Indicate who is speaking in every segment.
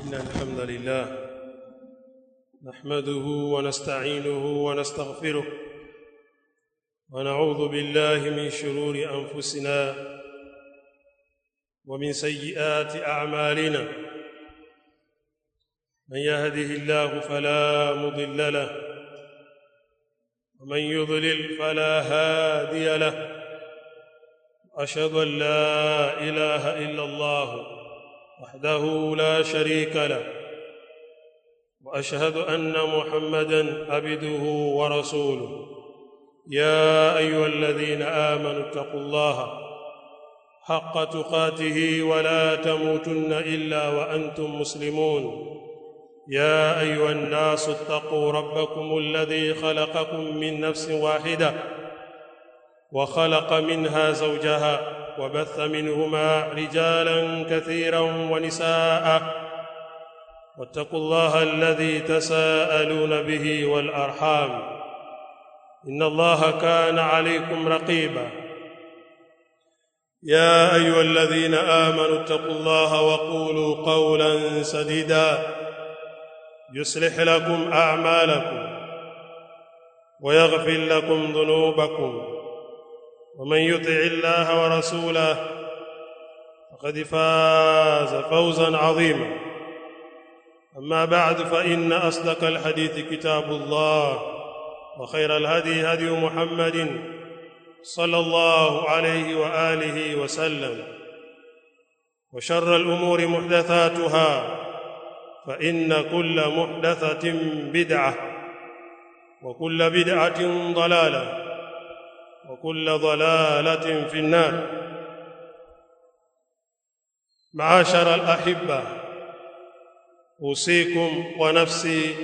Speaker 1: إن الحمد لله نحمده ونستعينه ونستغفره ونعوذ بالله من شرور أنفسنا ومن سيئات أعمالنا من يهده الله فلا مضل له ومن يضلل فلا هادي له أشهد أن لا إله إلا الله وحده لا شريك له وأشهد أن محمدًا عبده ورسوله يا أيها الذين آمنوا اتقوا الله حق تقاته ولا تموتن إلا وأنتم مسلمون يا أيها الناس اتقوا ربكم الذي خلقكم من نفس واحدة وخلق منها زوجها وبث منهما رجالاً كثيراً ونساء واتقوا الله الذي تساءلون به والأرحام إن الله كان عليكم رقيباً يا أيها الذين آمنوا اتقوا الله وقولوا قولاً سديداً يصلح لكم أعمالكم ويغفر لكم ذنوبكم ومن يطع الله ورسوله فقد فاز فوزا عظيما أما بعد فإن أصدق الحديث كتاب الله وخير الهدي هدي محمد صلى الله عليه وآله وسلم وشر الأمور محدثاتها فإن كل محدثة بدعة وكل بدعة ضلالة وكل ضلالة في النار. معاشر الأحبة، أوصيكم ونفسي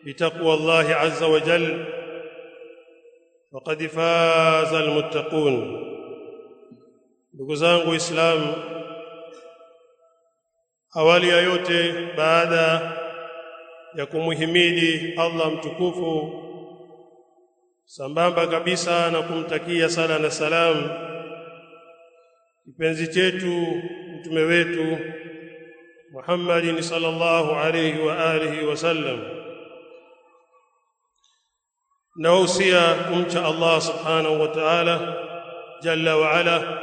Speaker 1: بتقوى الله عز وجل وقد فاز المتقون. ndugu zangu Islam, awali ya yote baada ya kumuhimidi Allah mtukufu sambamba kabisa na kumtakia sala na salam kipenzi chetu mtume wetu Muhammadin sallallahu alayhi wa alihi wasallam, na usia kumcha Allah subhanahu wa ta'ala jalla wa ala,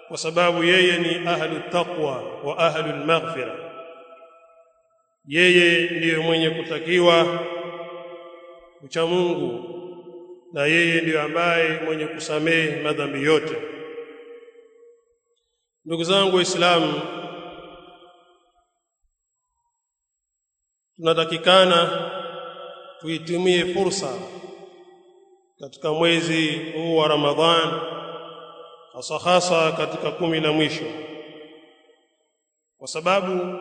Speaker 1: kwa sababu yeye ni ahlut taqwa wa ahlul maghfira. Yeye ndiye mwenye kutakiwa ucha Mungu na yeye ndiye ambaye mwenye kusamehe madhambi yote. Ndugu zangu Waislamu, tunatakikana tuitumie fursa katika mwezi huu wa Ramadhan, hasa katika 10 la mwisho, kwa sababu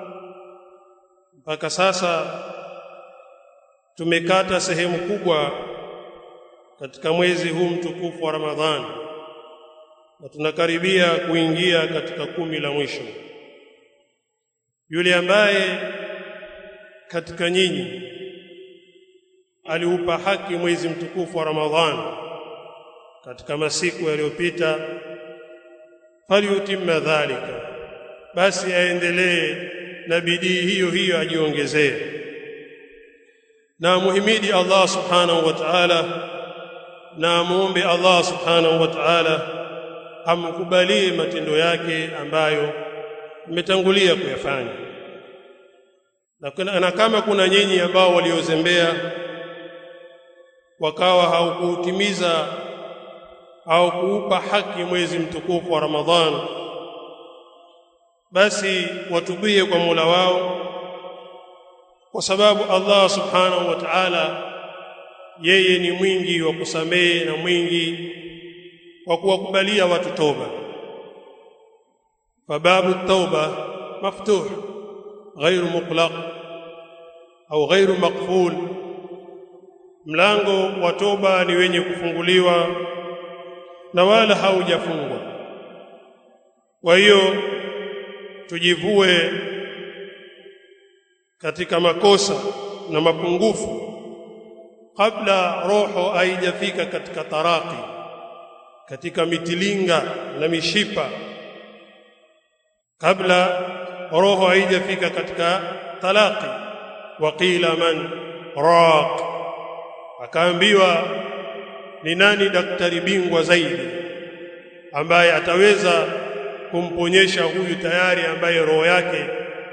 Speaker 1: mpaka sasa tumekata sehemu kubwa katika mwezi huu mtukufu wa Ramadhani na tunakaribia kuingia katika 10 la mwisho. Yule ambaye katika nyinyi aliupa haki mwezi mtukufu wa Ramadhani katika masiku yaliyopita, falyutimma dhalika, basi aendelee na bidii hiyo hiyo, ajiongezee na muhimidi Allah subhanahu wa ta'ala, na muombe Allah subhanahu wa ta'ala amkubalie matendo yake ambayo umetangulia kuyafanya. Na kama kuna nyinyi ambao waliozembea wakawa haukutimiza au kuupa haki mwezi mtukufu wa Ramadhan, basi watubie kwa Mola wao, kwa sababu Allah subhanahu wa ta'ala yeye ni mwingi wa kusamehe na mwingi wa kuwakubalia watu toba. Fababu tauba maftuh ghairu muqlaq au ghairu maqful, mlango wa toba ni wenye kufunguliwa na wala haujafungwa. Kwa hiyo tujivue katika makosa na mapungufu kabla roho haijafika katika taraki, katika mitilinga na mishipa, kabla roho haijafika katika talaqi. Waqila man raq, akaambiwa ni nani daktari bingwa zaidi ambaye ataweza kumponyesha huyu tayari ambaye roho yake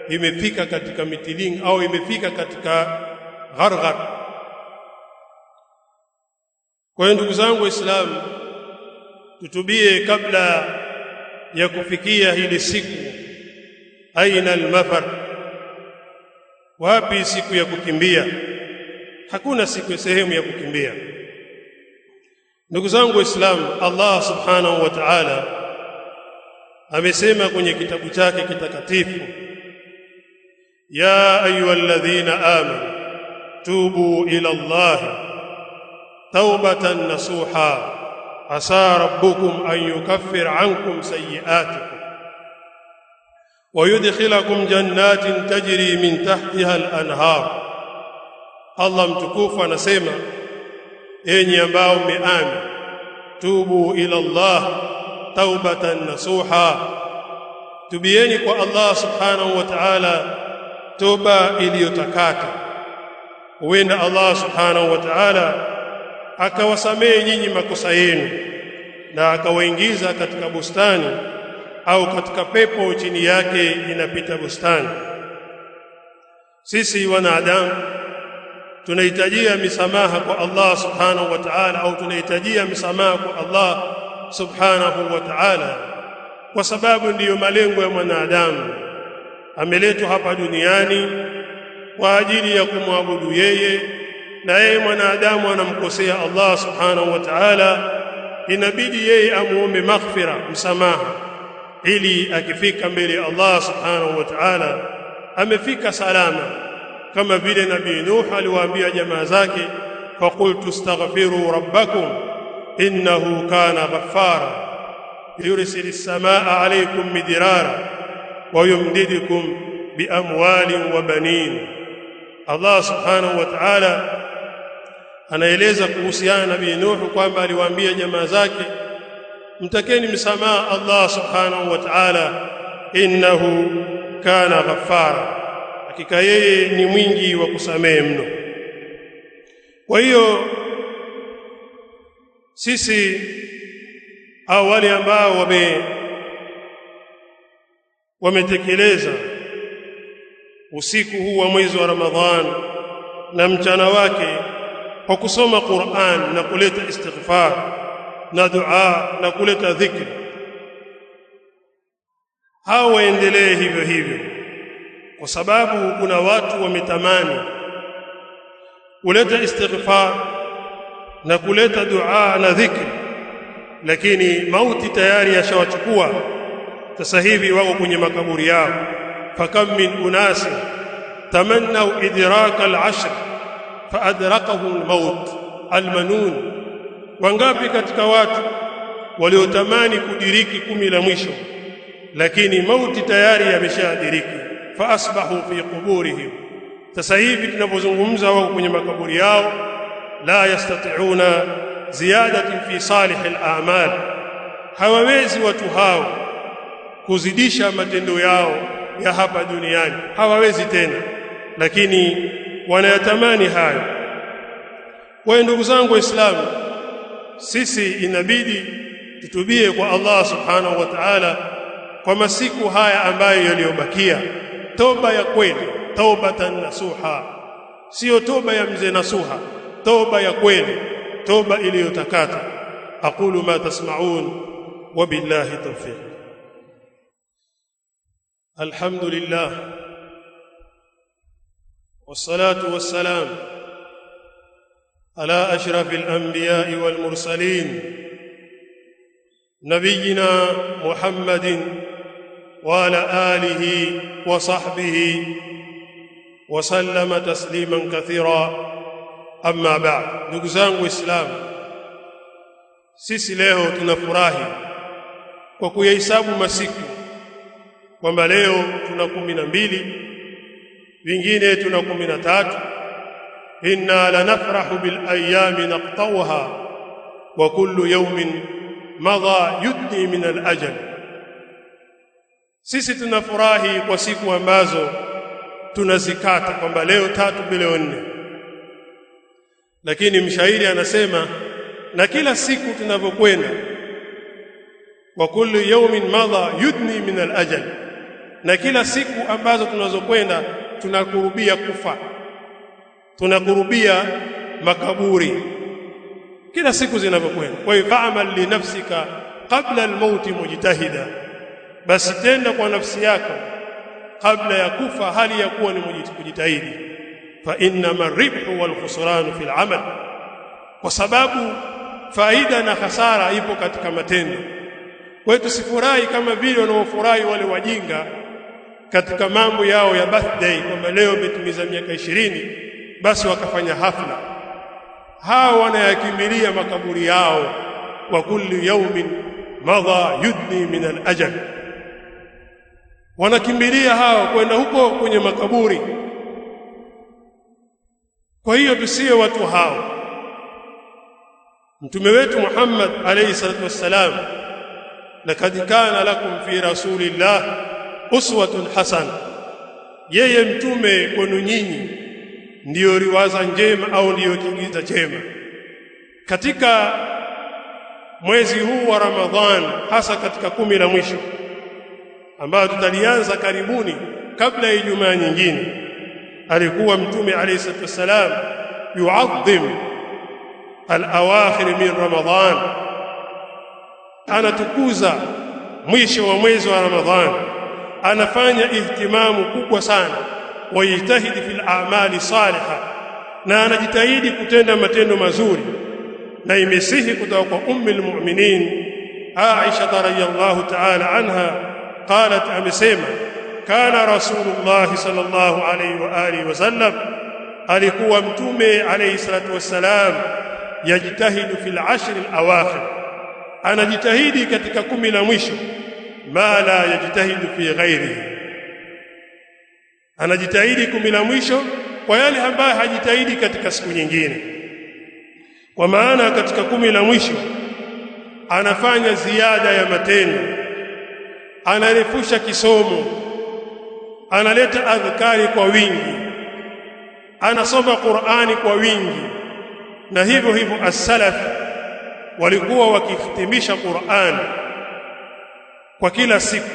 Speaker 1: imefika katika mitiling au imefika katika gharghar. Kwa hiyo ndugu zangu Waislamu, tutubie kabla ya kufikia hili siku. Aina almafar, wapi siku ya kukimbia? Hakuna siku ya sehemu ya kukimbia. Ndugu zangu Waislamu, Allah subhanahu wa ta'ala amesema kwenye kitabu chake kitakatifu, ya ayyuhalladhina amanu tubu ila Allah tawbatan nasuha asa rabbukum an yukaffir ankum sayyi'atikum wa yudkhilakum jannatin tajri min tahtiha al-anhar. Allah mtukufu anasema, enyi ambao mmeamini, tubu ila Allah taubatan nasuha, tubieni kwa Allah subhanahu wa ta'ala toba iliyotakata. Huenda Allah subhanahu wa ta'ala akawasamehe nyinyi makosa yenu na akawaingiza katika bustani au katika pepo chini yake inapita bustani. Sisi wanadamu tunahitajia misamaha kwa Allah subhanahu wa ta'ala, au tunahitajia misamaha kwa Allah subhanahu wa ta'ala, kwa sababu ndiyo malengo ya mwanadamu. Ameletwa hapa duniani kwa ajili ya kumwabudu yeye, na yeye mwanadamu anamkosea Allah subhanahu wa ta'ala, inabidi yeye amuombe maghfira, msamaha, ili akifika mbele ya Allah subhanahu wa ta'ala amefika salama. Kama vile Nabii Nuh aliwaambia jamaa zake, faqultu astaghfiru rabbakum innahu kana ghaffara yursilis samaa alaykum midrara wa yumdidukum biamwalin wa banin. Allah subhanahu wa ta'ala anaeleza kuhusiana na Nabii Nuh kwamba aliwaambia jamaa zake, mtakeni msamaha Allah subhanahu wa ta'ala, innahu kana ghaffara, hakika yeye ni mwingi wa kusamehe mno. Kwa hiyo sisi au wale ambao wametekeleza usiku huu wa mwezi wa Ramadhan na mchana wake kwa kusoma Qur'an na kuleta istighfar na dua na kuleta dhikri, hao waendelee hivyo hivyo, kwa sababu kuna watu wametamani kuleta istighfar na kuleta dua na dhikri, lakini mauti tayari yashawachukua. Sasa hivi wako kwenye makaburi yao. Fakam min unasi tamannaw idraka al-ashr faadrakahu al-maut al-manun, wangapi katika watu waliotamani kudiriki 10 la mwisho, lakini mauti tayari yameshadiriki. Fa asbahu fi quburihim, sasa hivi tunapozungumza wao kwenye makaburi yao. La yastati'una ziyadatin fi salih al-a'mal, hawawezi watu hao kuzidisha matendo yao ya hapa duniani, hawawezi tena, lakini wanayatamani hayo. Kwa ndugu zangu Waislamu, sisi inabidi tutubie kwa Allah subhanahu wa ta'ala kwa masiku haya ambayo yaliyobakia, toba ya kweli, taubatan nasuha, sio toba ya mzee nasuha, toba ya kweli, toba iliyotakata. Aqulu ma tasma'un wa billahi tawfiq. Alhamdulillah wassalatu wassalam ala ashrafil anbiya'i wal mursalin nabiyyina Muhammadin wa ala alihi wa sahbihi wa sallama tasliman kathira. Amma ba'd, ndugu zangu Waislamu, sisi leo tunafurahi kwa kuyahesabu masiku kwamba leo tuna 12, vingine tuna 13. Inna lanafrahu bil ayami naqtawha wa kullu yawmin madha yudni min al ajal. Sisi tunafurahi kwa siku ambazo tunazikata kwamba leo 3 leo 4, lakini mshairi anasema na kila siku tunavyokwenda, wa kullu yawmin madha yudni min al-ajal, na kila siku ambazo tunazokwenda tunakurubia kufa, tunakurubia makaburi kila siku zinavyokwenda. Kwa hiyo fa'mal li nafsika qabla al-maut mujtahida, basi tenda kwa nafsi yako kabla ya kufa hali ya kuwa ni kujitahidi. Fa innama ribhu wal khusran fil amal, kwa sababu faida na hasara ipo katika matendo. Kwa hiyo tusifurahi kama vile wanaofurahi wale wajinga katika mambo yao ya birthday, kwamba leo umetimiza miaka 20 basi wakafanya hafla. Hao wanayakimbilia makaburi yao, wa kullu yawmin madha yudni min al-ajal, wanakimbilia hao kwenda huko kwenye makaburi. Kwa hiyo tusiwe watu hao. Mtume wetu Muhammad alayhi salatu wassalam, lakad kana lakum fi rasulillah uswatun hasana, yeye mtume kwenu nyinyi ndiyo riwaza njema au ndiyo kiigiza chema. Katika mwezi huu wa Ramadhan, hasa katika 10 la mwisho ambayo tutalianza karibuni kabla ya Ijumaa nyingine, alikuwa mtume alayhi salatu wassalam yu'azzim al-awakhir min Ramadhan, anatukuza mwisho wa mwezi wa Ramadhan, anafanya ihtimamu kubwa sana, wajitahidi fil a'mali salihah, na anajitahidi kutenda matendo mazuri. Na imesihi kutoka kwa ummul mu'minin Aisha radhiyallahu ta'ala anha qalat, amesema kana rasulullah sallallahu alayhi wa alihi wasallam, alikuwa mtume alayhi salatu wassalam yajitahidu fil 10 al-awakhir, anajitahidi katika 10 la mwisho, ma la yajitahidu fi ghairihi, anajitahidi 10 la mwisho kwa yale ambayo hajitahidi katika siku nyingine. Kwa maana katika 10 la mwisho anafanya ziada ya matendo, anarefusha kisomo, analeta adhkari kwa wingi, anasoma Qur'ani kwa wingi. Na hivyo hivyo as-salaf walikuwa wakihitimisha Qur'an kwa kila siku,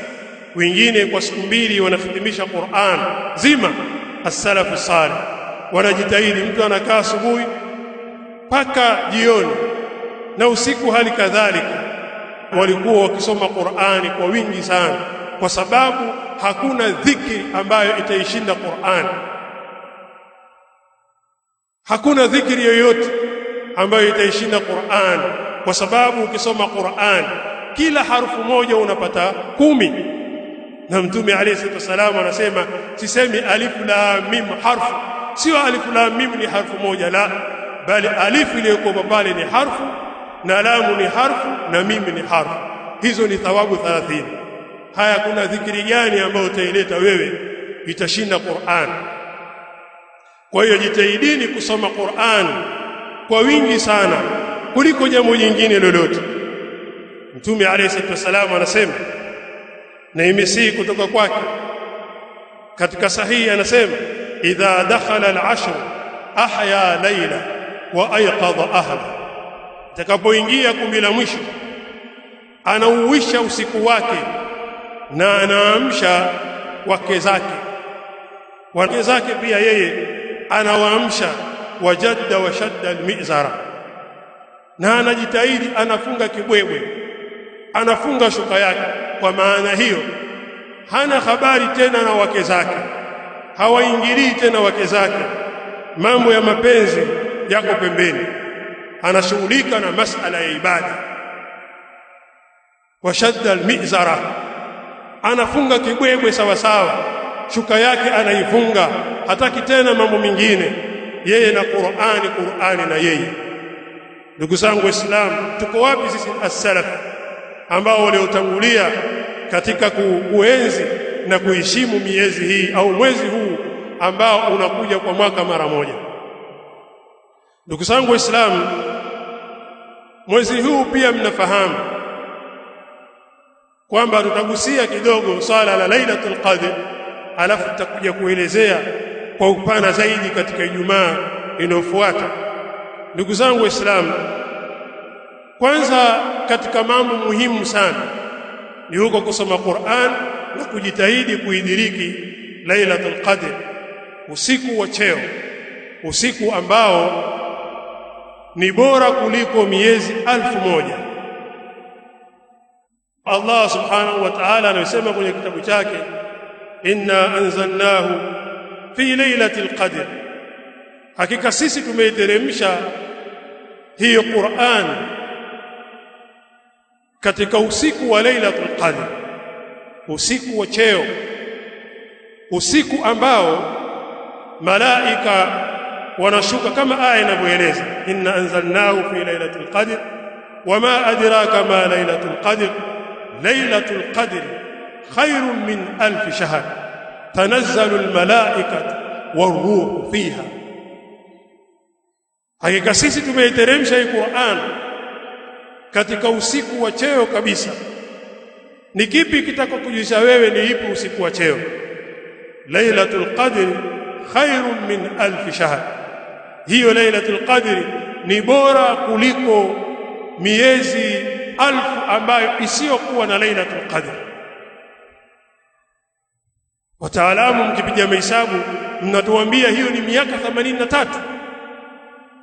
Speaker 1: wengine kwa siku 2 wanahitimisha Qur'an zima. As-salafu salih wanajitahidi, mtu anakaa asubuhi mpaka jioni, na usiku hali kadhalika walikuwa wakisoma Qur'ani kwa wingi sana, kwa sababu hakuna dhikri ambayo itaishinda Qur'an. Hakuna dhikri yoyote ambayo itaishinda Qur'an, kwa sababu ukisoma Qur'an kila harfu moja unapata 10. Na mtume alayhi salatu wasallam anasema, sisemi alif lam mim harfu, sio alif lam mim ni harfu moja, la, bali alif iliyokuwa pale ni harfu, na lamu ni harfu, na mim ni harfu. Hizo ni thawabu 30. Haya, kuna dhikri gani ambayo utaileta wewe itashinda Qur'an? Kwa hiyo jitahidini kusoma Qur'an kwa wingi sana kuliko jambo jingine lolote. Mtume alayhi salatu wasallam anasema, na imesihi kutoka kwake katika sahihi, anasema idha dakhala al-ashr ahya layla wa ayqadha ahla, takapoingia 10 la mwisho anauisha usiku wake na anaamsha wake zake pia yeye anawaamsha, wajadda wa shadda al-mizara, na anajitahidi anafunga kibwebwe, anafunga shuka yake. Kwa maana hiyo hana habari tena na wake zake, hawaingilii tena wake zake, mambo ya mapenzi yako pembeni, anashughulika na masala ya ibada. Washadda al-mizara, anafunga kibwebwe sawa sawa, shuka yake anaifunga, hataki tena mambo mengine, yeye na Qur'ani na yeye. Ndugu zangu Waislamu, tuko wapi sisi as-salaf ambao waliotangulia katika kuenzi na kuheshimu miezi hii au mwezi huu ambao unakuja kwa mwaka mara moja? Ndugu zangu Waislamu, mwezi huu pia mnafahamu kwamba tutagusia kidogo swala la Lailatul Qadr, alafu tutakuja kuelezea kwa upana zaidi katika Ijumaa inayofuata. Ndugu zangu Waislamu, kwanza katika mambo muhimu sana ni huko kusoma Qur'an na kujitahidi kuidiriki Lailatul Qadr, usiku wa cheo, usiku ambao ni bora kuliko miezi 1000. Allah subhanahu wa ta'ala anasema kwenye kitabu chake, inna anzalnahu fi lailatul qadr, hakika sisi tumeiteremsha hiyo Qur'an katika usiku wa Lailatul Qadr, usiku wa cheo, usiku ambao malaika wanashuka kama aya inavyoeleza, inna anzalnahu fi lailatul qadr wama adraka ma lailatul qadr lailatul qadr khairun min alf shahr tanazzalu almalaikatu waruhu fiha. Hakika sisi tumeiteremsha hii Qur'an katika usiku wa cheo kabisa. Ni kipi kitakokujulisha wewe ni ipi usiku wa cheo? Lailatul Qadr khairun min alf shahr, hiyo Lailatul Qadr ni bora kuliko miezi 1000 ambayo isiyokuwa na Lailatul Qadr. Wataalamu mkipiga mahesabu mnatuambia hiyo ni miaka 83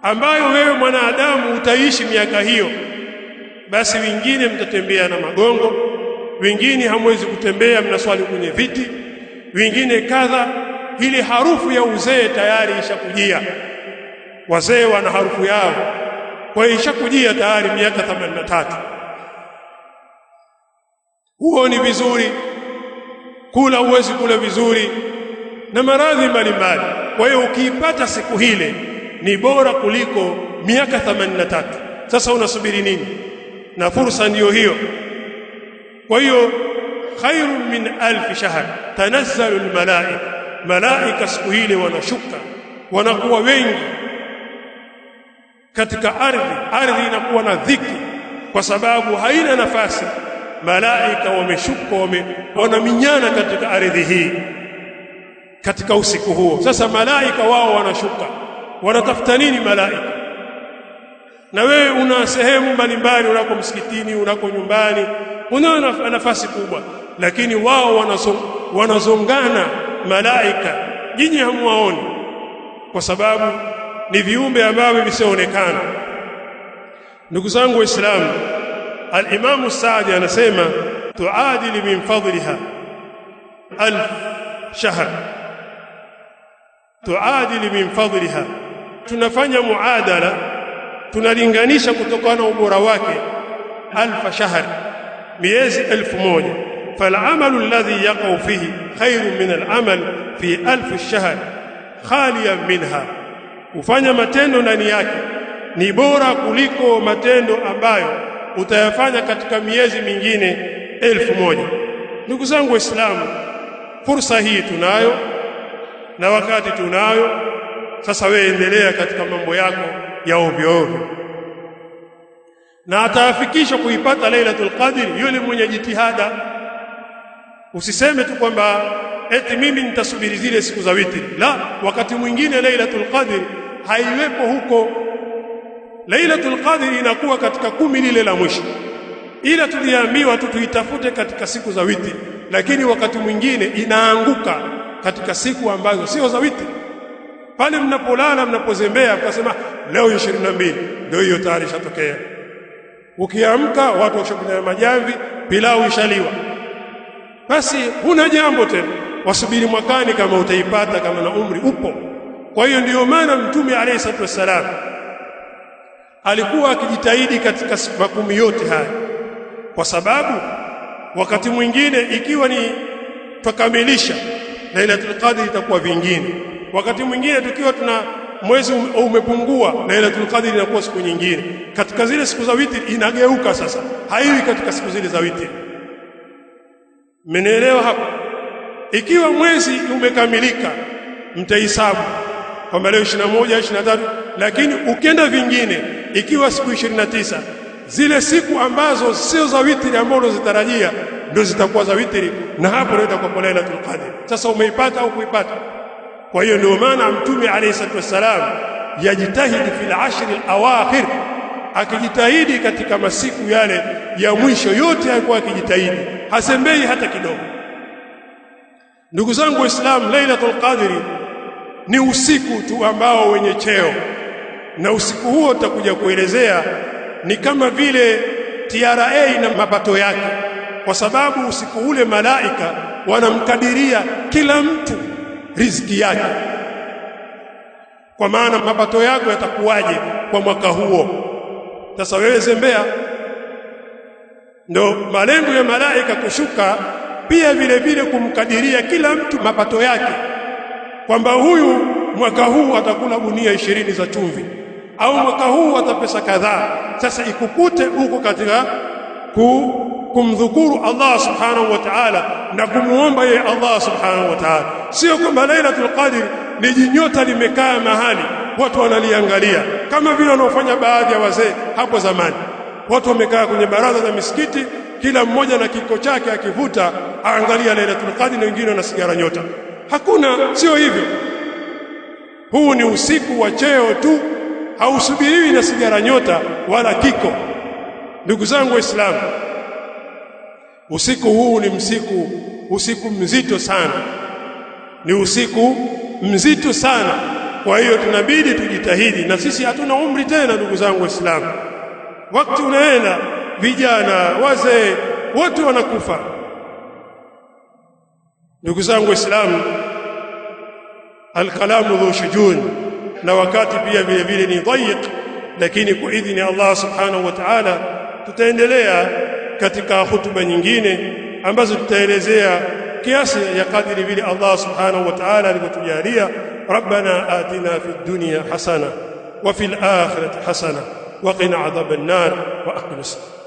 Speaker 1: ambayo wewe mwanadamu utaishi miaka hiyo. Basi wengine mtatembea na magongo, wengine hamwezi kutembea, mnaswali kwenye viti, wengine kadha. Ile harufu ya uzee tayari ishakujia. Wazee wana harufu yao, kwa hiyo ishakujia tayari miaka 83. Huoni vizuri, kula uwezi kula vizuri, na maradhi mbalimbali. Kwa hiyo ukiipata siku hile ni bora kuliko miaka 83. Sasa unasubiri nini? Na fursa ndiyo hiyo. Kwa hiyo khairun min alf shahr tanazzalu almalaika, malaika siku hile wanashuka, wanakuwa wengi katika ardhi inakuwa na dhiki kwa sababu haina nafasi. Malaika wameshuka, wanaminyana katika ardhi hii katika usiku huo. Sasa malaika wao wanashuka, wanatafuta nini malaika? Na wewe una sehemu mbalimbali, unako msikitini, unako nyumbani, una nafasi kubwa, lakini wao wanazongana malaika, nyinyi hamuwaoni kwa sababu ni viumbe ambavyo visionekana. Ndugu zangu Waislamu, al-Imam Saadi anasema tuadili min fadliha 1000 shahr, tuadili min fadliha, tunafanya muadala, tunalinganisha kutokana na ubora wake 1000 shahr, miezi 1000. falamalu alladhi yaqau fihi khairun min al-amal fi 1000 shahr khaliyan minha, kufanya matendo ndani yake ni bora kuliko matendo ambayo utayafanya katika miezi mingine 1000. Ndugu zangu Waislamu, fursa hii tunayo na wakati tunayo. Sasa wewe endelea katika mambo yako ya ovyo ovyo, na atafikisha kuipata Lailatul Qadr yule mwenye jitihada. Usiseme tu kwamba eti mimi nitasubiri zile siku za witri. La, wakati mwingine Lailatul Qadr haiwepo huko. Lailatul Qadr inakuwa katika 10 lile la mwisho, ila tuliambiwa tu tuitafute katika siku za witri, lakini wakati mwingine inaanguka katika siku ambazo sio za witri. Pale mnapolala, mnapozembea, mkasema leo 22 ndio hiyo tayari ishatokea. Ukiamka watu washakunywa majamvi, pilau ishaliwa, basi huna jambo tena, wasubiri mwakani kama utaipata, kama na umri upo. Kwa hiyo ndiyo maana Mtume alayhi salatu wasalam alikuwa akijitahidi katika makumi yote haya, kwa sababu wakati mwingine ikiwa ni tukamilisha Lailatul Qadr itakuwa vingine, wakati mwingine tukiwa tuna mwezi umepungua Lailatul Qadr inakuwa siku nyingine. Katika zile siku za witri inageuka sasa, haiwi katika siku zile za witri. Mmenielewa hapo? Ikiwa mwezi umekamilika mtahesabu kwamba leo 21, 23, lakini ukienda vingine ikiwa siku 29, zile siku ambazo sio za witri ambazo zitarajia ndio zitakuwa za witri, na hapo ndio itakuwa Lailatul Qadr. Sasa umeipata au kuipata? Kwa hiyo ndio maana Mtume alayhi salatu wasalam yajitahidi fil ashri al-awakhir, akijitahidi katika masiku yale ya mwisho yote, alikuwa akijitahidi, hasembei hata kidogo. Ndugu zangu Waislamu, Lailatul Qadr ni usiku tu ambao wenye cheo, na usiku huo tutakuja kuelezea ni kama vile TRA na mapato yake, kwa sababu usiku ule malaika wanamkadiria kila mtu riziki yake, kwa maana mapato yako yatakuwaje kwa mwaka huo. Sasa wewe zembea, ndio malengo ya malaika kushuka pia vile vile kumkadiria kila mtu mapato yake, kwamba huyu mwaka huu atakula gunia 20 za chumvi, au mwaka huu atapesa kadhaa. Sasa ikukute huko katika kumdhukuru Allah subhanahu wa ta'ala na kumuomba yeye Allah subhanahu wa ta'ala. Sio kwamba Lailatul Qadr ni jinyota limekaa mahali watu wanaliangalia, kama vile wanaofanya baadhi ya wazee hapo zamani. Watu wamekaa kwenye baraza za misikiti, kila mmoja na kiko chake akivuta aangalia Lailatul Qadr, na wengine na sigara nyota. Hakuna, sio hivyo. Huu ni usiku wa cheo tu, hausubiriwi na sigara nyota wala kiko. Ndugu zangu Waislamu, usiku huu ni usiku mzito sana, ni usiku mzito sana. Kwa hiyo tunabidi tujitahidi, na sisi hatuna umri tena ndugu zangu Waislamu. Wakati unaenda, vijana, wazee, wote wanakufa. Ndugu zangu Waislamu, alkalamu dhu shujun, na wakati pia vile vile ni dhayiq, lakini kwa idhini Allah subhanahu wa ta'ala tutaendelea katika hutuba nyingine ambazo tutaelezea kiasi ya kadiri vile Allah subhanahu wa ta'ala alivyotujalia. Rabbana atina fid dunya hasana wa fil akhirati hasana wa qina adhaban nar wa aqim as-salat.